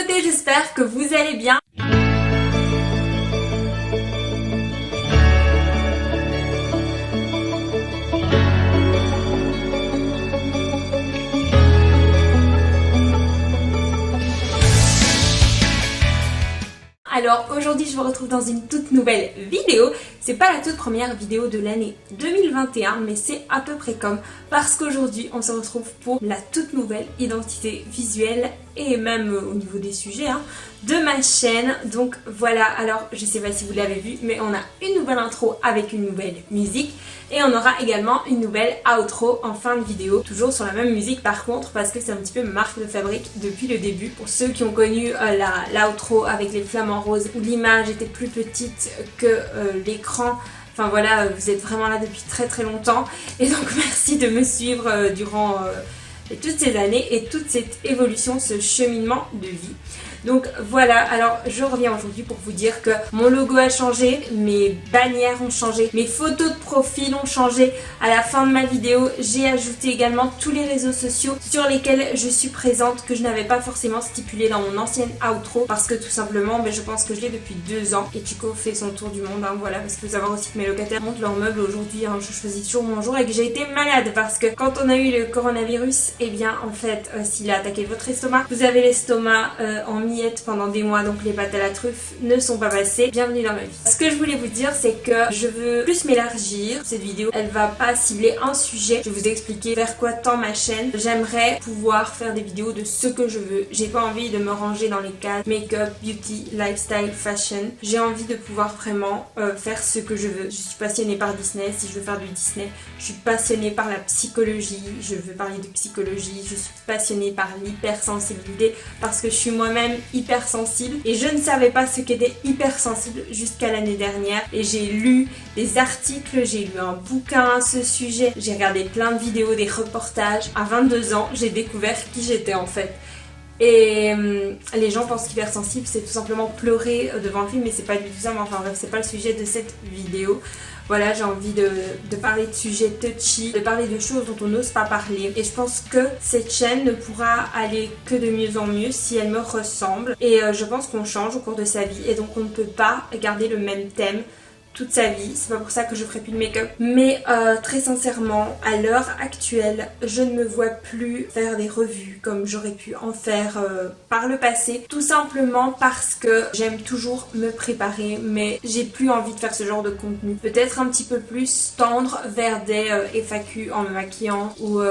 côté, j'espère que vous allez bien. Alors aujourd'hui je vous retrouve dans une toute nouvelle vidéo. C'est pas la toute première vidéo de l'année 2021 mais c'est à peu près comme, parce qu'aujourd'hui on se retrouve pour la toute nouvelle identité visuelle et même au niveau des sujets de ma chaîne. Donc voilà, alors je sais pas si vous l'avez vu mais on a une nouvelle intro avec une nouvelle musique et on aura également une nouvelle outro en fin de vidéo, toujours sur la même musique par contre, parce que c'est un petit peu ma marque de fabrique depuis le début. Pour ceux qui ont connu l'outro avec les flamants roses où l'image était plus petite que l'écran, enfin voilà, vous êtes vraiment là depuis très très longtemps et donc merci de me suivre durant toutes ces années et toute cette évolution, ce cheminement de vie. Donc voilà, alors je reviens aujourd'hui pour vous dire que mon logo a changé, mes bannières ont changé, mes photos de profil ont changé. À la fin de ma vidéo, j'ai ajouté également tous les réseaux sociaux sur lesquels je suis présente, que je n'avais pas forcément stipulé dans mon ancienne outro, parce que tout simplement, je pense que je l'ai depuis 2 ans et Chico fait son tour du monde, voilà, parce qu'il faut savoir aussi que mes locataires montent leurs meubles aujourd'hui, je choisis toujours mon jour et que j'ai été malade, parce que quand on a eu le coronavirus, et bien en fait, s'il a attaqué votre estomac, vous avez l'estomac en pendant des mois, donc les pâtes à la truffe ne sont pas passées. Bienvenue dans ma vie. Ce que je voulais vous dire, c'est que je veux plus m'élargir. Cette vidéo, elle va pas cibler un sujet. Je vais vous expliquer vers quoi tend ma chaîne. J'aimerais pouvoir faire des vidéos de ce que je veux. J'ai pas envie de me ranger dans les cases make-up, beauty, lifestyle, fashion. J'ai envie de pouvoir vraiment faire ce que je veux. Je suis passionnée par Disney. Si je veux faire du Disney, je suis passionnée par la psychologie. Je veux parler de psychologie. Je suis passionnée par l'hypersensibilité parce que je suis moi-même hypersensible et je ne savais pas ce qu'était hypersensible jusqu'à l'année dernière, et j'ai lu des articles, j'ai lu un bouquin à ce sujet, j'ai regardé plein de vidéos, des reportages. À 22 ans, j'ai découvert qui j'étais en fait. Et les gens pensent qu'hypersensible c'est tout simplement pleurer devant le film, mais c'est pas du tout ça. Mais enfin bref, c'est pas le sujet de cette vidéo. Voilà, j'ai envie de parler de sujets touchy, de parler de choses dont on n'ose pas parler. Et je pense que cette chaîne ne pourra aller que de mieux en mieux si elle me ressemble. Et je pense qu'on change au cours de sa vie et donc on ne peut pas garder le même thème toute sa vie. C'est pas pour ça que je ferai plus de make-up, mais très sincèrement, à l'heure actuelle, je ne me vois plus faire des revues comme j'aurais pu en faire par le passé, tout simplement parce que j'aime toujours me préparer, mais j'ai plus envie de faire ce genre de contenu. Peut-être un petit peu plus tendre vers des FAQ en me maquillant, ou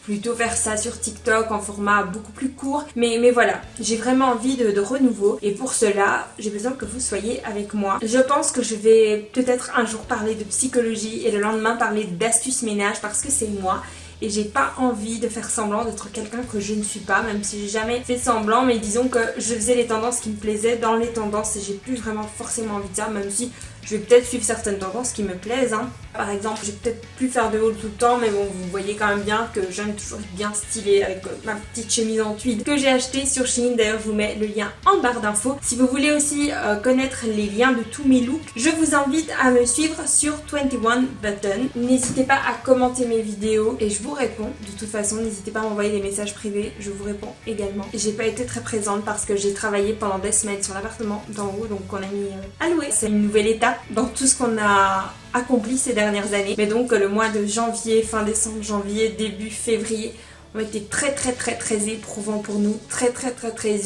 plutôt faire ça sur TikTok en format beaucoup plus court, mais voilà, j'ai vraiment envie de renouveau, et pour cela j'ai besoin que vous soyez avec moi. Je pense que je vais peut-être un jour parler de psychologie et le lendemain parler d'astuces ménage, parce que c'est moi et j'ai pas envie de faire semblant d'être quelqu'un que je ne suis pas, même si j'ai jamais fait semblant. Mais disons que je faisais les tendances qui me plaisaient dans les tendances et j'ai plus vraiment forcément envie de ça, même si je vais peut-être suivre certaines tendances qui me plaisent. Par exemple, je vais peut-être plus faire de haul tout le temps, mais bon, vous voyez quand même bien que j'aime toujours être bien stylée avec ma petite chemise en tweed que j'ai achetée sur Shein. D'ailleurs, je vous mets le lien en barre d'infos. Si vous voulez aussi connaître les liens de tous mes looks, je vous invite à me suivre sur 21 Button. N'hésitez pas à commenter mes vidéos et je vous réponds. De toute façon, n'hésitez pas à m'envoyer des messages privés, je vous réponds également. J'ai pas été très présente parce que j'ai travaillé pendant des semaines sur l'appartement d'en haut, donc on a mis à louer. C'est une nouvelle étape dans tout ce qu'on a accompli ces dernières années. Mais donc le mois de janvier, fin décembre, janvier, début février ont été très éprouvants pour nous, très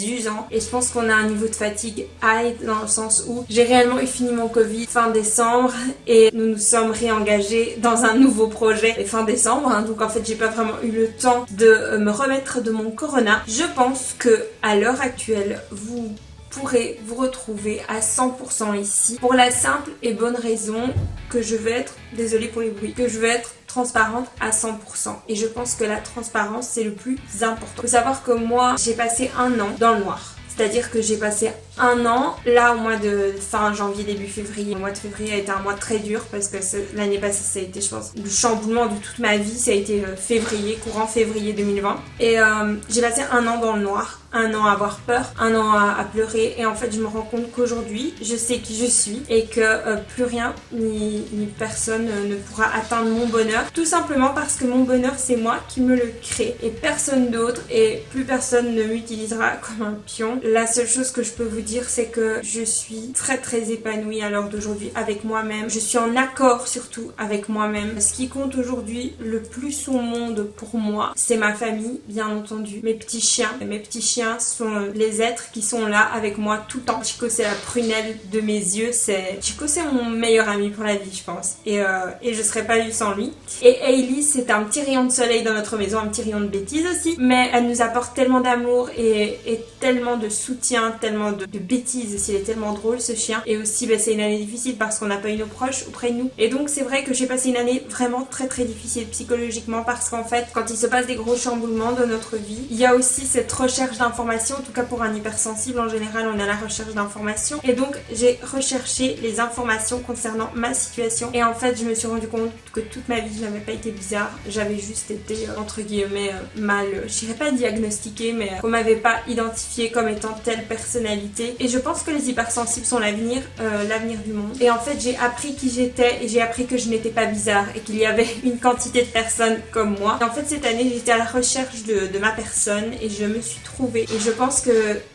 usants, et je pense qu'on a un niveau de fatigue high dans le sens où j'ai réellement eu fini mon Covid fin décembre et nous nous sommes réengagés dans un nouveau projet fin décembre, donc en fait j'ai pas vraiment eu le temps de me remettre de mon corona. Je pense que à l'heure actuelle vous pourrez vous retrouver à 100% ici, pour la simple et bonne raison que je vais être, désolée pour les bruits, que je vais être transparente à 100%, et je pense que la transparence c'est le plus important. Il faut savoir que moi j'ai passé 1 an dans le noir, c'est-à-dire que j'ai passé un an. Là au mois de fin janvier, début février, le mois de février a été un mois très dur parce que l'année passée ça a été, je pense, le chamboulement de toute ma vie. Ça a été février, courant février 2020. Et j'ai passé un an dans le noir. Un an à avoir peur, un an à pleurer, et en fait je me rends compte qu'aujourd'hui je sais qui je suis et que plus rien ni personne ne pourra atteindre mon bonheur, tout simplement parce que mon bonheur c'est moi qui me le crée et personne d'autre, et plus personne ne m'utilisera comme un pion. La seule chose que je peux vous dire c'est que je suis très très épanouie à l'heure d'aujourd'hui avec moi-même, je suis en accord surtout avec moi-même. Ce qui compte aujourd'hui le plus au monde pour moi c'est ma famille, bien entendu, mes petits chiens sont les êtres qui sont là avec moi tout le temps. Chico c'est la prunelle de mes yeux, Chico c'est mon meilleur ami pour la vie je pense, et je serais pas lui sans lui. Et Hailey c'est un petit rayon de soleil dans notre maison, un petit rayon de bêtises aussi, mais elle nous apporte tellement d'amour et tellement de soutien, tellement de bêtises aussi. Elle est tellement drôle ce chien. Et aussi c'est une année difficile parce qu'on n'a pas eu nos proches auprès de nous, et donc c'est vrai que j'ai passé une année vraiment très très difficile psychologiquement, parce qu'en fait quand il se passe des gros chamboulements dans notre vie, il y a aussi cette recherche d'informations. En tout cas pour un hypersensible en général on est à la recherche d'informations, et donc j'ai recherché les informations concernant ma situation, et en fait je me suis rendu compte que toute ma vie je n'avais pas été bizarre, j'avais juste été entre guillemets mal, je dirais pas diagnostiquée, mais qu'on m'avait pas identifiée comme étant telle personnalité. Et je pense que les hypersensibles sont l'avenir du monde, et en fait j'ai appris qui j'étais et j'ai appris que je n'étais pas bizarre et qu'il y avait une quantité de personnes comme moi. Et en fait cette année j'étais à la recherche de ma personne et je me suis trouvée. Et je pense que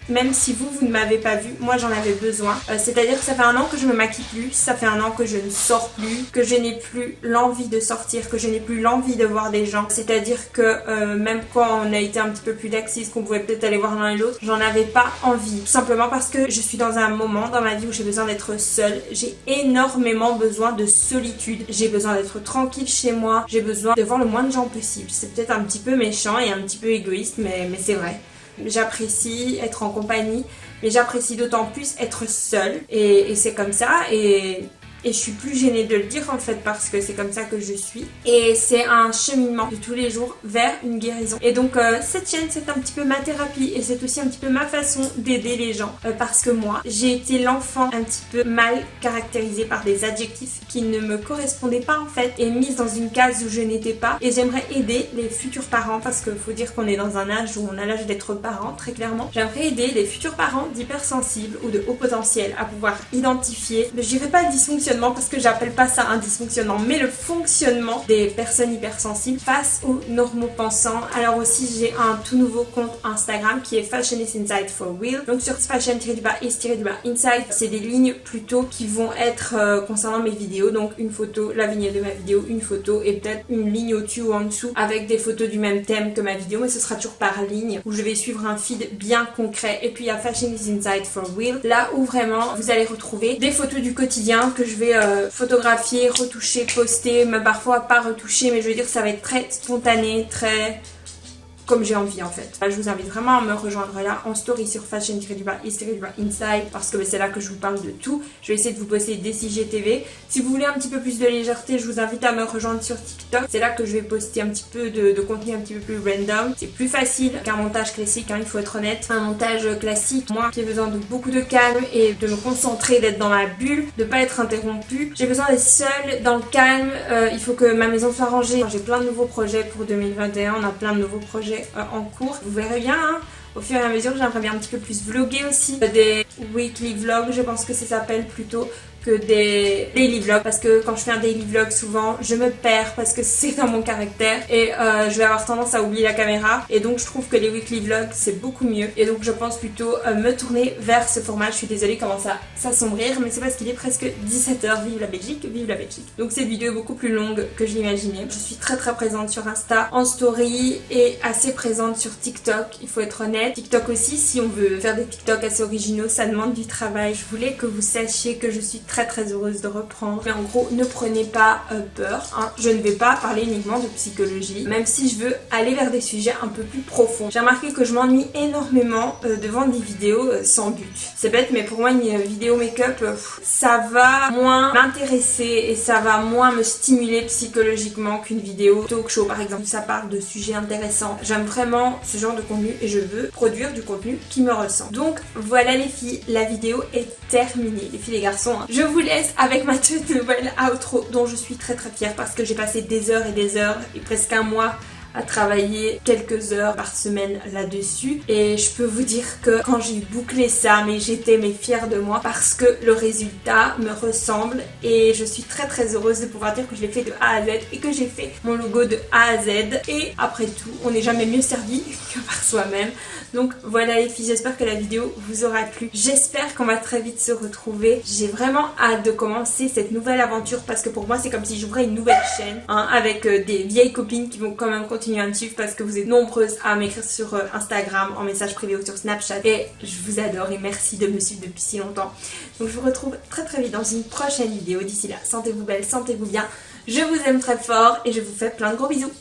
même si vous ne m'avez pas vu, moi j'en avais besoin. C'est-à-dire que ça fait un an que je me maquille plus, ça fait un an que je ne sors plus, que je n'ai plus l'envie de sortir, que je n'ai plus l'envie de voir des gens. C'est-à-dire que même quand on a été un petit peu plus laxiste, qu'on pouvait peut-être aller voir l'un et l'autre, j'en avais pas envie. Tout simplement parce que je suis dans un moment dans ma vie où j'ai besoin d'être seule. J'ai énormément besoin de solitude. J'ai besoin d'être tranquille chez moi. J'ai besoin de voir le moins de gens possible. C'est peut-être un petit peu méchant et un petit peu égoïste, mais c'est vrai. J'apprécie être en compagnie, mais j'apprécie d'autant plus être seule, et c'est comme ça, et je suis plus gênée de le dire en fait, parce que c'est comme ça que je suis, et c'est un cheminement de tous les jours vers une guérison. Et donc cette chaîne c'est un petit peu ma thérapie, et c'est aussi un petit peu ma façon d'aider les gens, parce que moi j'ai été l'enfant un petit peu mal caractérisé par des adjectifs qui ne me correspondaient pas en fait, et mise dans une case où je n'étais pas, et j'aimerais aider les futurs parents, parce qu'il faut dire qu'on est dans un âge où on a l'âge d'être parents très clairement. J'aimerais aider les futurs parents d'hypersensibles ou de haut potentiel à pouvoir identifier, je dirais pas le dysfonctionnement parce que j'appelle pas ça un dysfonctionnement, mais le fonctionnement des personnes hypersensibles face aux normaux pensants. Alors aussi j'ai un tout nouveau compte Instagram qui est Fashionist Inside for Real. Donc sur fashion-is-inside, c'est des lignes plutôt qui vont être concernant mes vidéos, donc une photo, la vignette de ma vidéo, une photo et peut-être une ligne au-dessus ou en dessous avec des photos du même thème que ma vidéo, mais ce sera toujours par ligne où je vais suivre un feed bien concret. Et puis il y a Fashionist Inside for Real, là où vraiment vous allez retrouver des photos du quotidien que je vais photographier, retoucher, poster, mais parfois pas retoucher, mais je veux dire ça va être très spontané, très comme j'ai envie en fait. Je vous invite vraiment à me rejoindre là en story sur fashion-is-inside, parce que c'est là que je vous parle de tout. Je vais essayer de vous poster des CGTV. Si vous voulez un petit peu plus de légèreté, je vous invite à me rejoindre sur TikTok. C'est là que je vais poster un petit peu de contenu un petit peu plus random. C'est plus facile qu'un montage classique, hein, il faut être honnête. Un montage classique, moi j'ai besoin de beaucoup de calme et de me concentrer, d'être dans ma bulle, de pas être interrompue. J'ai besoin d'être seule, dans le calme. Il faut que ma maison soit rangée. J'ai plein de nouveaux projets pour 2021, on a plein de nouveaux projets en cours, vous verrez bien hein. Au fur et à mesure j'aimerais bien un petit peu plus vlogger aussi, des weekly vlogs je pense que ça s'appelle plutôt, que des daily vlogs, parce que quand je fais un daily vlog souvent je me perds parce que c'est dans mon caractère et je vais avoir tendance à oublier la caméra, et donc je trouve que les weekly vlogs c'est beaucoup mieux, et donc je pense plutôt me tourner vers ce format. Je suis désolée comment ça s'assombrir, mais c'est parce qu'il est presque 17h. Vive la Belgique, vive la Belgique. Donc cette vidéo est beaucoup plus longue que je l'imaginais. Je suis très présente sur Insta en story et assez présente sur TikTok, il faut être honnête. TikTok aussi, si on veut faire des TikTok assez originaux, ça demande du travail. Je voulais que vous sachiez que je suis très heureuse de reprendre. Mais en gros, ne prenez pas peur, hein. Je ne vais pas parler uniquement de psychologie, même si je veux aller vers des sujets un peu plus profonds. J'ai remarqué que je m'ennuie énormément devant des vidéos sans but. C'est bête, mais pour moi une vidéo make-up, ça va moins m'intéresser et ça va moins me stimuler psychologiquement qu'une vidéo talk show par exemple. Ça parle de sujets intéressants. J'aime vraiment ce genre de contenu et je veux produire du contenu qui me ressemble. Donc voilà les filles, la vidéo est terminée. Les filles, les garçons, hein. Je vous laisse avec ma toute nouvelle outro dont je suis très fière parce que j'ai passé des heures et presque un mois à travailler quelques heures par semaine là-dessus, et je peux vous dire que quand j'ai bouclé ça, j'étais fière de moi parce que le résultat me ressemble et je suis très heureuse de pouvoir dire que je l'ai fait de A à Z et que j'ai fait mon logo de A à Z. Et après tout, on n'est jamais mieux servi que par soi-même. Donc voilà les filles, j'espère que la vidéo vous aura plu. J'espère qu'on va très vite se retrouver. J'ai vraiment hâte de commencer cette nouvelle aventure parce que pour moi c'est comme si j'ouvrais une nouvelle chaîne, hein, avec des vieilles copines qui vont quand même continuer à me suivre parce que vous êtes nombreuses à m'écrire sur Instagram, en message privé ou sur Snapchat, et je vous adore et merci de me suivre depuis si longtemps. Donc je vous retrouve très vite dans une prochaine vidéo. D'ici là, sentez-vous belle, sentez-vous bien. Je vous aime très fort et je vous fais plein de gros bisous.